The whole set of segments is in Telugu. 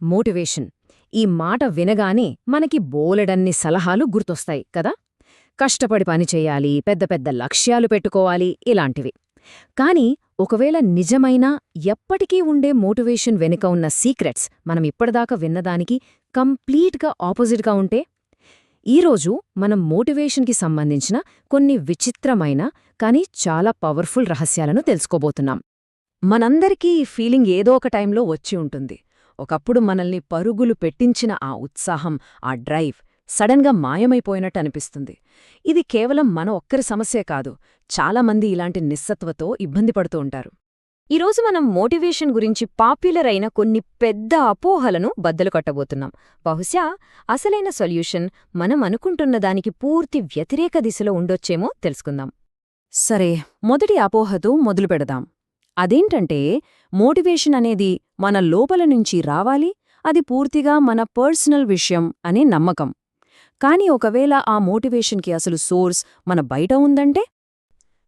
మోటివేషన్ ఈ మాట వినగానే మనకి బోలెడన్ని సలహాలు గుర్తొస్తాయి కదా. కష్టపడి పనిచేయాలి, పెద్ద పెద్ద లక్ష్యాలు పెట్టుకోవాలి, ఇలాంటివి. కాని ఒకవేళ నిజమైనా ఎప్పటికీ ఉండే మోటివేషన్ వెనుక ఉన్న సీక్రెట్స్ మనం ఇప్పటిదాకా విన్నదానికి కంప్లీట్గా ఆపోజిట్గా ఉంటే? ఈరోజు మనం మోటివేషన్కి సంబంధించిన కొన్ని విచిత్రమైన కానీ చాలా పవర్ఫుల్ రహస్యాలను తెలుసుకోబోతున్నాం. మనందరికీ ఈ ఫీలింగ్ ఏదో ఒక టైంలో వచ్చి ఉంటుంది. ఒకప్పుడు మనల్ని పరుగులు పెట్టించిన ఆ ఉత్సాహం, ఆ డ్రైవ్ సడన్గా మాయమైపోయినట్టు అనిపిస్తుంది. ఇది కేవలం మన ఒక్కరి సమస్యే కాదు, చాలామంది ఇలాంటి నిస్సత్వతో ఇబ్బంది పడుతూ ఉంటారు. ఈరోజు మనం మోటివేషన్ గురించి పాపులర్ అయిన కొన్ని పెద్ద అపోహలను బద్దలు కట్టబోతున్నాం. బహుశా అసలైన సొల్యూషన్ మనం అనుకుంటున్న దానికి పూర్తి వ్యతిరేక దిశలో ఉండొచ్చేమో తెలుసుకుందాం. సరే, మొదటి అపోహతో మొదలు పెడదాం. అదేంటంటే, మోటివేషన్ అనేది మన లోపల నుంచి రావాలి, అది పూర్తిగా మన పర్సనల్ విషయం అనే నమ్మకం. కాని ఒకవేళ ఆ మోటివేషన్కి అసలు సోర్స్ మన బయట ఉందంటే?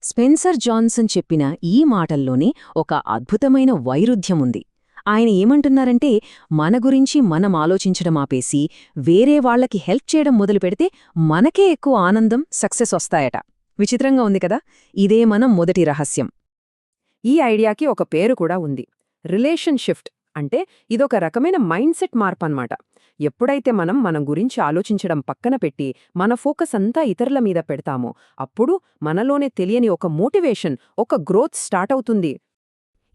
స్పెన్సర్ జాన్సన్ చెప్పిన ఈ మాటల్లోనే ఒక అద్భుతమైన వైరుధ్యముంది. ఆయన ఏమంటున్నారంటే, మన గురించి మనం ఆలోచించడం ఆపేసి వేరే వాళ్లకి హెల్ప్ చేయడం మొదలుపెడితే మనకే ఎక్కువ ఆనందం, సక్సెస్ వస్తాయట. విచిత్రంగా ఉంది కదా. ఇదే మనం మొదటి రహస్యం. ఈ ఐడియాకి ఒక పేరు కూడా ఉంది, రిలేషన్ షిఫ్ట్. అంటే ఇదొక రకమైన మైండ్ సెట్ మార్పన్నమాట. ఎప్పుడైతే మనం గురించి ఆలోచించడం పక్కన పెట్టి మన ఫోకస్ అంతా ఇతరుల మీద పెడతామో అప్పుడు మనలోనే తెలియని ఒక మోటివేషన్, ఒక గ్రోత్ స్టార్ట్ అవుతుంది.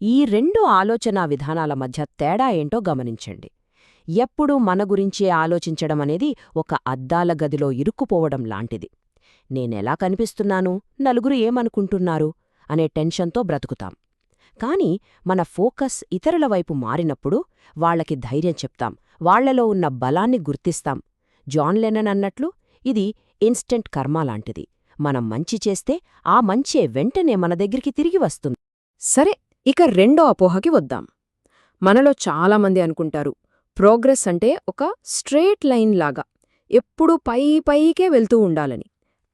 ఈ రెండు ఆలోచనా విధానాల మధ్య తేడా ఏంటో గమనించండి. ఎప్పుడూ మన గురించే ఆలోచించడం అనేది ఒక అద్దాల గదిలో ఇరుక్కుపోవడం లాంటిది. నేనెలా కనిపిస్తున్నాను, నలుగురు ఏమనుకుంటున్నారు అనే టెన్షన్తో బ్రతుకుతాం. కాని మన ఫోకస్ ఇతరుల వైపు మారినప్పుడు వాళ్లకి ధైర్యం చెప్తాం, వాళ్లలో ఉన్న బలాన్ని గుర్తిస్తాం. జాన్ లెనన్ అన్నట్లు ఇది ఇన్స్టెంట్ కర్మ లాంటిది. మనం మంచి చేస్తే ఆ మంచే వెంటనే మన దగ్గరికి తిరిగి వస్తుంది. సరే, ఇక రెండో అపోహకి వద్దాం. మనలో చాలామంది అనుకుంటారు, ప్రోగ్రెస్ అంటే ఒక స్ట్రెయిట్ లైన్ లాగా ఎప్పుడూ పైకే వెళ్తూ ఉండాలని.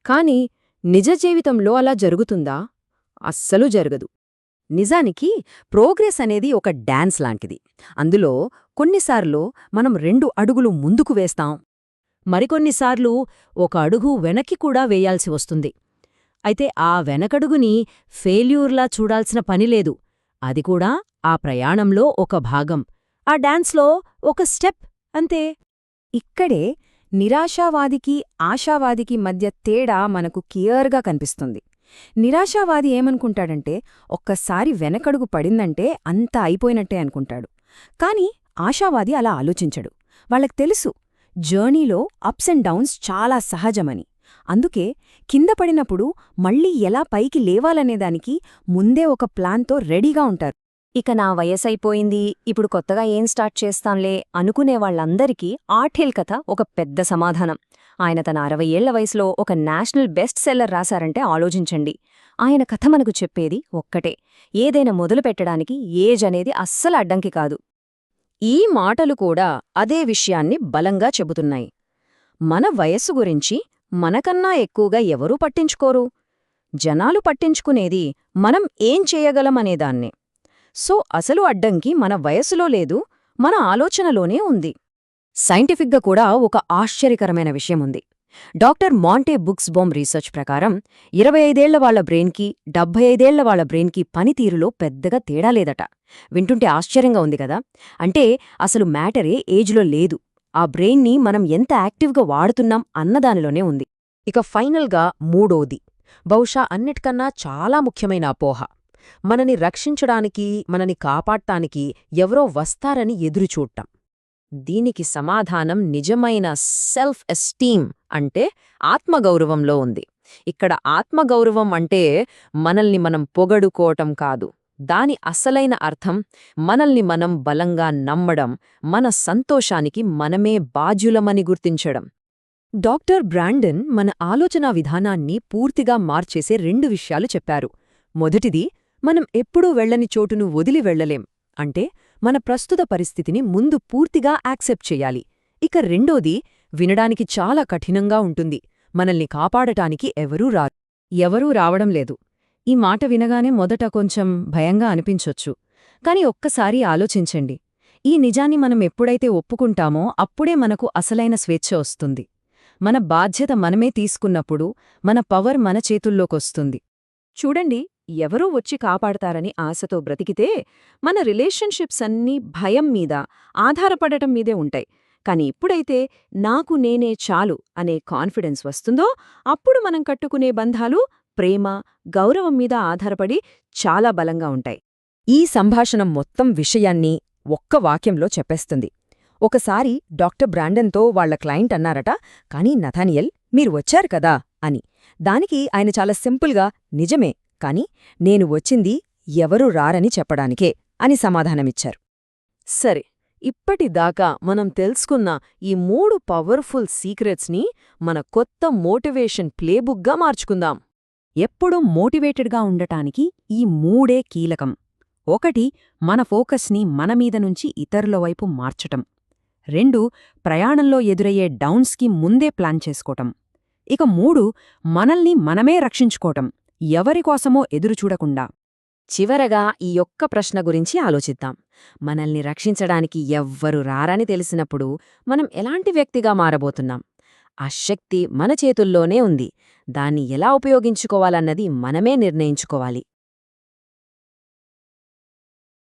కాని నిజ జీవితంలో అలా జరుగుతుందా? అస్సలు జరగదు. నిజానికి ప్రోగ్రెస్ అనేది ఒక డాన్స్ లాంటిది. అందులో కొన్నిసార్లు మనం 2 అడుగులు ముందుకు వేస్తాం, మరికొన్నిసార్లు 1 అడుగు వెనక్కి కూడా వేయాల్సి వస్తుంది. అయితే ఆ వెనకడుగుని ఫెయిల్యూర్లా చూడాల్సిన పనిలేదు. అది కూడా ఆ ప్రయాణంలో ఒక భాగం, ఆ డాన్స్లో ఒక స్టెప్ అంతే. ఇక్కడే నిరాశావాదికి ఆశావాదికి మధ్య తేడా మనకు క్లియర్గా కనిపిస్తుంది. నిరాశావాది ఏమనుకుంటాడంటే, ఒక్కసారి వెనకడుగు పడిందంటే అంతా అయిపోయినట్టే అనుకుంటాడు. కాని ఆశావాది అలా ఆలోచించడు. వాళ్ళకి తెలుసు, జర్నీలో అప్స్ అండ్ డౌన్స్ చాలా సహజమని. అందుకే కింద పడినప్పుడు మళ్ళీ ఎలా పైకి లేవాలనేదానికి ముందే ఒక ప్లాన్తో రెడీగా ఉంటారు. ఇక నా వయసైపోయింది, ఇప్పుడు కొత్తగా ఏం స్టార్ట్ చేస్తాంలే అనుకునేవాళ్లందరికీ ఆఠేల్ కథ ఒక పెద్ద సమాధానం. ఆయన తన 60 ఏళ్ల వయసులో ఒక నేషనల్ బెస్ట్ సెల్లర్ రాశారంటే ఆలోచించండి. ఆయన కథ మనకు చెప్పేది ఒక్కటే, ఏదైనా మొదలుపెట్టడానికి ఏజ్ అనేది అస్సలు అడ్డంకి కాదు. ఈ మాటలు కూడా అదే విషయాన్ని బలంగా చెబుతున్నాయి. మన వయస్సు గురించి మనకన్నా ఎక్కువగా ఎవరూ పట్టించుకోరు. జనాలు పట్టించుకునేది మనం ఏం చేయగలమనేదాన్నే. సో అసలు అడ్డంకి మన వయసులో లేదు, మన ఆలోచనలోనే ఉంది. సైంటిఫిక్గా కూడా ఒక ఆశ్చర్యకరమైన విషయముంది. డాక్టర్ మాంటే బుక్స్బోమ్ రీసెర్చ్ ప్రకారం 25 ఏళ్ల వాళ్ల బ్రెయిన్కి 75 ఏళ్ల వాళ్ల బ్రెయిన్కి పనితీరులో పెద్దగా తేడా లేదట. వింటుంటే ఆశ్చర్యంగా ఉంది కదా. అంటే అసలు మ్యాటరే ఏజ్లో లేదు, ఆ బ్రెయిన్ని మనం ఎంత యాక్టివ్గా వాడుతున్నాం అన్నదానిలోనే ఉంది. ఇక ఫైనల్గా మూడోది, బహుశా అన్నిటికన్నా చాలా ముఖ్యమైన అపోహ. మనని రక్షించడానికి, మనని కాపాడటానికి ఎవరో వస్తారని ఎదురుచూడటం. దీనికి సమాధానం నిజమైన సెల్ఫ్ ఎస్టీమ్ అంటే ఆత్మగౌరవంలో ఉంది. ఇక్కడ ఆత్మగౌరవం అంటే మనల్ని మనం పొగడుకోవటం కాదు. దాని అసలైన అర్థం మనల్ని మనం బలంగా నమ్మడం, మన సంతోషానికి మనమే బాధ్యులమని గుర్తించడం. డాక్టర్ బ్రాండన్ మన ఆలోచనా విధానాన్ని పూర్తిగా మార్చేసే 2 విషయాలు చెప్పారు. మొదటిది, మనం ఎప్పుడూ వెళ్లని చోటును వదిలి వెళ్లలేం. అంటే మన ప్రస్తుత పరిస్థితిని ముందు పూర్తిగా యాక్సెప్ట్ చెయ్యాలి. ఇక రెండోది, వినడానికి చాలా కఠినంగా ఉంటుంది, మనల్ని కాపాడటానికి ఎవరూ రావడం లేదు. ఈ మాట వినగానే మొదట కొంచెం భయంగా అనిపించొచ్చు. కాని ఒక్కసారి ఆలోచించండి, ఈ నిజాన్ని మనం ఎప్పుడైతే ఒప్పుకుంటామో అప్పుడే మనకు అసలైన స్వేచ్ఛ వస్తుంది. మన బాధ్యత మనమే తీసుకున్నప్పుడు మన పవర్ మన చేతుల్లోకొస్తుంది. చూడండి, ఎవరో వచ్చి కాపాడతారని ఆశతో బ్రతికితే మన రిలేషన్షిప్స్ అన్నీ భయం మీద, ఆధారపడటం మీదే ఉంటాయి. కాని ఎప్పుడైతే నాకు నేనే చాలు అనే కాన్ఫిడెన్స్ వస్తుందో అప్పుడు మనం కట్టుకునే బంధాలు ప్రేమ, గౌరవం మీద ఆధారపడి చాలా బలంగా ఉంటాయి. ఈ సంభాషణం మొత్తం విషయాన్ని ఒక్క వాక్యంలో చెప్పేస్తుంది. ఒకసారి డాక్టర్ బ్రాండన్తో వాళ్ల క్లయింట్ అన్నారట, కానీ నథానియల్ మీరు వచ్చారు కదా అని. దానికి ఆయన చాలా సింపుల్గా నిజమే, కాని నేను వచ్చింది ఎవరూ రారని చెప్పడానికే అని సమాధానమిచ్చారు. సరే, ఇప్పటిదాకా మనం తెలుసుకున్న ఈ 3 పవర్ఫుల్ సీక్రెట్స్ని మన కొత్త మోటివేషన్ ప్లేబుక్గా మార్చుకుందాం. ఎప్పుడూ మోటివేటెడ్గా ఉండటానికి ఈ 3 కీలకం. 1 మన ఫోకస్ని మనమీద నుంచి ఇతరుల వైపు మార్చటం. 2 ప్రయాణంలో ఎదురయ్యే డౌన్స్కి ముందే ప్లాన్ చేసుకోవటం. ఇక 3 మనల్ని మనమే రక్షించుకోవటం, ఎవరికోసమో ఎదురుచూడకుండా. చివరగా ఈ ఒక్క ప్రశ్న గురించి ఆలోచిద్దాం. మనల్ని రక్షించడానికి ఎవ్వరు రారని తెలిసినప్పుడు మనం ఎలాంటి వ్యక్తిగా మారబోతున్నాం? ఆ శక్తి మన చేతుల్లోనే ఉంది. దాన్ని ఎలా ఉపయోగించుకోవాలన్నది మనమే నిర్ణయించుకోవాలి.